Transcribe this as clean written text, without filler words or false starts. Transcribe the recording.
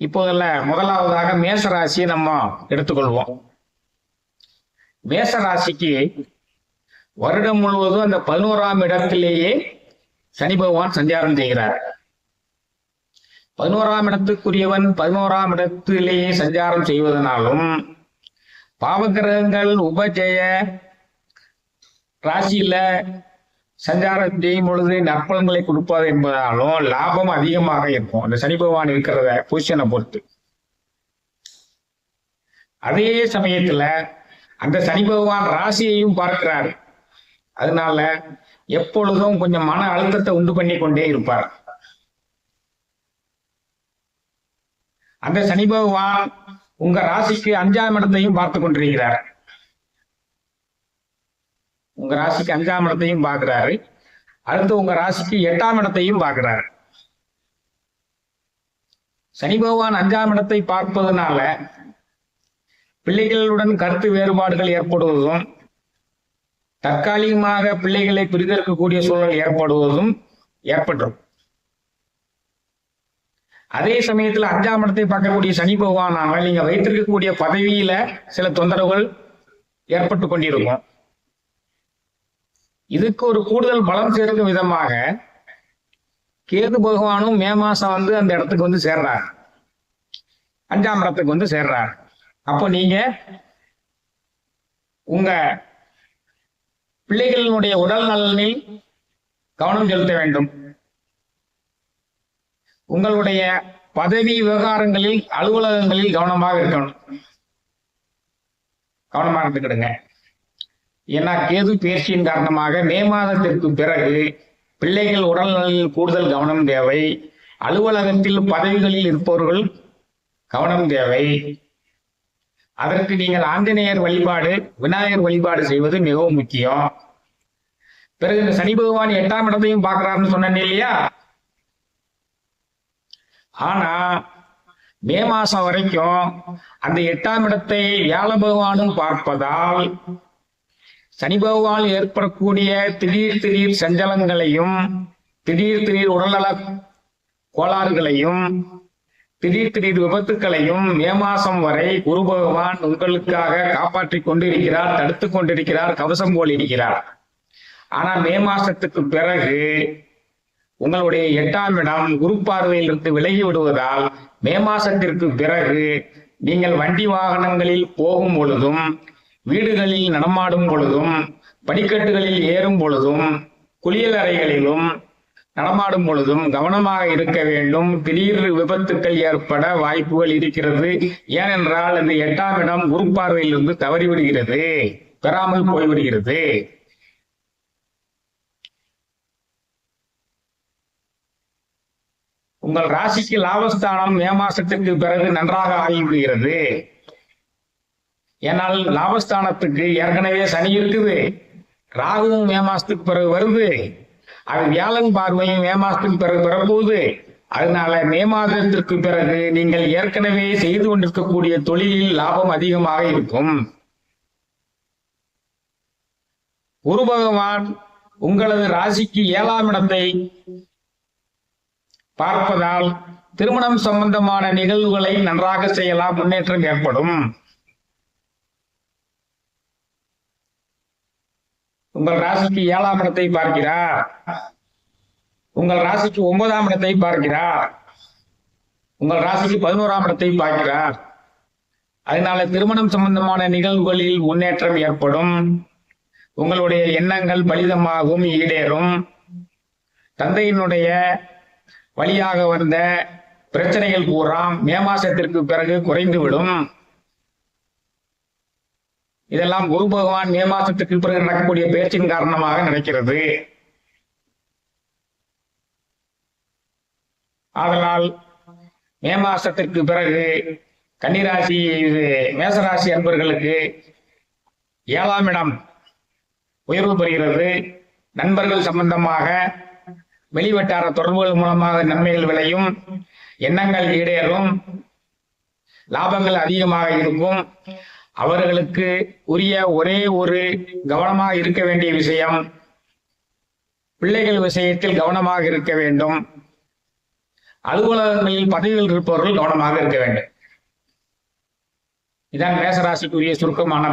இப்போதுல முதலாவதாக மேச ராசியை நம்ம எடுத்துக்கொள்வோம். மேச ராசிக்கு வருடம் முழுவதும் அந்த 11ஆம் இடத்திலேயே சனி பகவான் சஞ்சாரம் செய்கிறார். 11ஆம் இடத்துக்குரியவன் 11ஆம் இடத்திலேயே சஞ்சாரம் செய்வதனாலும் பாவகிரகங்கள் உபஜய ராசியில சஞ்சாரம் செய்யும் பொழுது நற்பலன்களை கொடுப்பது என்பதாலும் லாபம் அதிகமாக இருக்கும் அந்த சனி பகவான் இருக்கிறத பொசிஷனை பொறுத்து. அதே சமயத்துல அந்த சனி பகவான் ராசியையும் பார்க்கிறார். அதனால எப்பொழுதும் கொஞ்சம் மன அழுத்தத்தை உண்டு பண்ணி கொண்டே இருப்பார். அந்த சனி பகவான் உங்க ராசிக்கு 5ஆம் இடத்தையும் பார்த்து கொண்டிருக்கிறார். உங்க ராசிக்கு 5ஆம் இடத்தையும் பார்க்கிறாரு. அடுத்து உங்க ராசிக்கு 8ஆம் இடத்தையும் பார்க்கிறாரு. சனி பகவான் 5ஆம் இடத்தை பார்ப்பதனால பிள்ளைகளுடன் கருத்து வேறுபாடுகள் ஏற்படுவதும் தற்காலிகமாக பிள்ளைகளை பிரிதெடுக்கக்கூடிய சூழல் ஏற்படுவதும் ஏற்பட்டுரும். அதே சமயத்துல 5ஆம் இடத்தை பார்க்கக்கூடிய சனி பகவானால் நீங்க வைத்திருக்கக்கூடிய பதவியில சில தொந்தரவுகள் ஏற்பட்டு கொண்டிருக்கும். இதுக்கு ஒரு கூடுதல் பலம் சேர்க்கும் விதமாக கேது பகவானும் மே மாசம் அந்த இடத்துக்கு சேர்றார். 5ஆம் இடத்துக்கு சேர்றார். அப்போ நீங்க உங்க பிள்ளைகளினுடைய உடல் நலனில் கவனம் செலுத்த வேண்டும். உங்களுடைய பதவி விவகாரங்களில் அலுவலகங்களில் கவனமாக இருக்கணும். கவனமாக இருந்துக்கிடுங்க. ஏன்னா கேது பயிற்சியின் காரணமாக மே மாதத்திற்கு பிறகு பிள்ளைகள் உடல்நலில் கூடுதல் கவனம் தேவை. அலுவலகத்தில் பதவிகளில் இருப்பவர்கள் கவனம் தேவை. அதற்கு நீங்கள் ஆஞ்சநேயர் வழிபாடு, விநாயகர் வழிபாடு செய்வது மிகவும் முக்கியம். பிறகு இந்த சனி பகவான் 8ஆம் இடத்தையும் பார்க்கிறாருன்னு சொன்னேன் இல்லையா? ஆனா மே மாசம் வரைக்கும் அந்த 8ஆம் இடத்தை வியாழ பகவானும் பார்ப்பதால் சனி பகவான் ஏற்படக்கூடிய திடீர் சஞ்சலங்களையும் திடீர் உடல்நல கோளாறுகளையும் திடீர் விபத்துக்களையும் மே மாசம் வரை குரு பகவான் உங்களுக்காக காப்பாற்றிக் கொண்டிருக்கிறார், தடுத்து கொண்டிருக்கிறார், கவசம் போல் இருக்கிறார். ஆனா மே மாசத்துக்கு பிறகு உங்களுடைய 8ஆம் இடம் குரு பார்வையிலிருந்து விலகி விடுவதால் மே மாசத்திற்கு பிறகு நீங்கள் வண்டி வாகனங்களில் போகும் பொழுதும், வீடுகளில் நடமாடும் பொழுதும், படிக்கட்டுகளில் ஏறும் பொழுதும், குளியல் அறைகளிலும் நடமாடும் பொழுதும் கவனமாக இருக்க வேண்டும். திடீர் விபத்துக்கள் ஏற்பட வாய்ப்புகள் இருக்கிறது. ஏனென்றால் இந்த 8ஆம் இடம் குரு பார்வையிலிருந்து தவறிவிடுகிறது, பெறாமல் போய்விடுகிறது. உங்கள் ராசிக்கு லாபஸ்தானம் மே மாசத்திற்கு பிறகு நன்றாக ஆகிவிடுகிறது. ஏனால் லாபஸ்தானத்துக்கு ஏற்கனவே சனி இருக்குது, ராகுவும் மே மாசத்துக்கு பிறகு வருது, அது வியாழன் பார்வையும் மே மாசத்துக்கு பிறகு பெறப்போகுது. அதனால மே மாதத்திற்கு பிறகு நீங்கள் ஏற்கனவே செய்து கொண்டிருக்கக்கூடிய தொழிலில் லாபம் அதிகமாக இருக்கும். குரு பகவான் உங்களது ராசிக்கு 7ஆம் இடத்தை பார்ப்பதால் திருமணம் சம்பந்தமான நிகழ்வுகளை நன்றாக செய்யலாம், முன்னேற்றம் ஏற்படும். உங்கள் ராசிக்கு 7ஆம் இடத்தை பார்க்கிறார். உங்கள் ராசிக்கு 9ஆம் இடத்தை பார்க்கிறார். உங்கள் ராசிக்கு 11ஆம் இடத்தை பார்க்கிறார். அதனால திருமணம் சம்பந்தமான நிகழ்வுகளில் முன்னேற்றம் ஏற்படும். உங்களுடைய எண்ணங்கள் பலிதமாகும், ஈடேறும். தந்தையினுடைய வழியாக வந்த பிரச்சனைகள் பூரா மே மாசத்திற்கு பிறகு குறைந்துவிடும். இதெல்லாம் குரு பகவான் மே மாசத்துக்கு பிறகு நடக்கக்கூடிய பேச்சின் காரணமாக நடக்கிறது. ஆதலால் மே மாசத்திற்கு பிறகு கன்னிராசி மேசராசி அன்பர்களுக்கு 7ஆம் இடம் உயர்வு பெறுகிறது. நண்பர்கள் சம்பந்தமாக வெளிவட்டார தொடர்புகள் மூலமாக நன்மைகள் விளையும், எண்ணங்கள் ஈடேறும், லாபங்கள் அதிகமாக இருக்கும். அவர்களுக்கு உரிய ஒரே ஒரு கவனமாக இருக்க வேண்டிய விஷயம், பிள்ளைகள் விஷயத்தில் கவனமாக இருக்க வேண்டும். அலுவலகங்களில் பதவிகள் இருப்பவர்கள் கவனமாக இருக்க வேண்டும். இதான் மேசராசிக்குரிய சுருக்கமான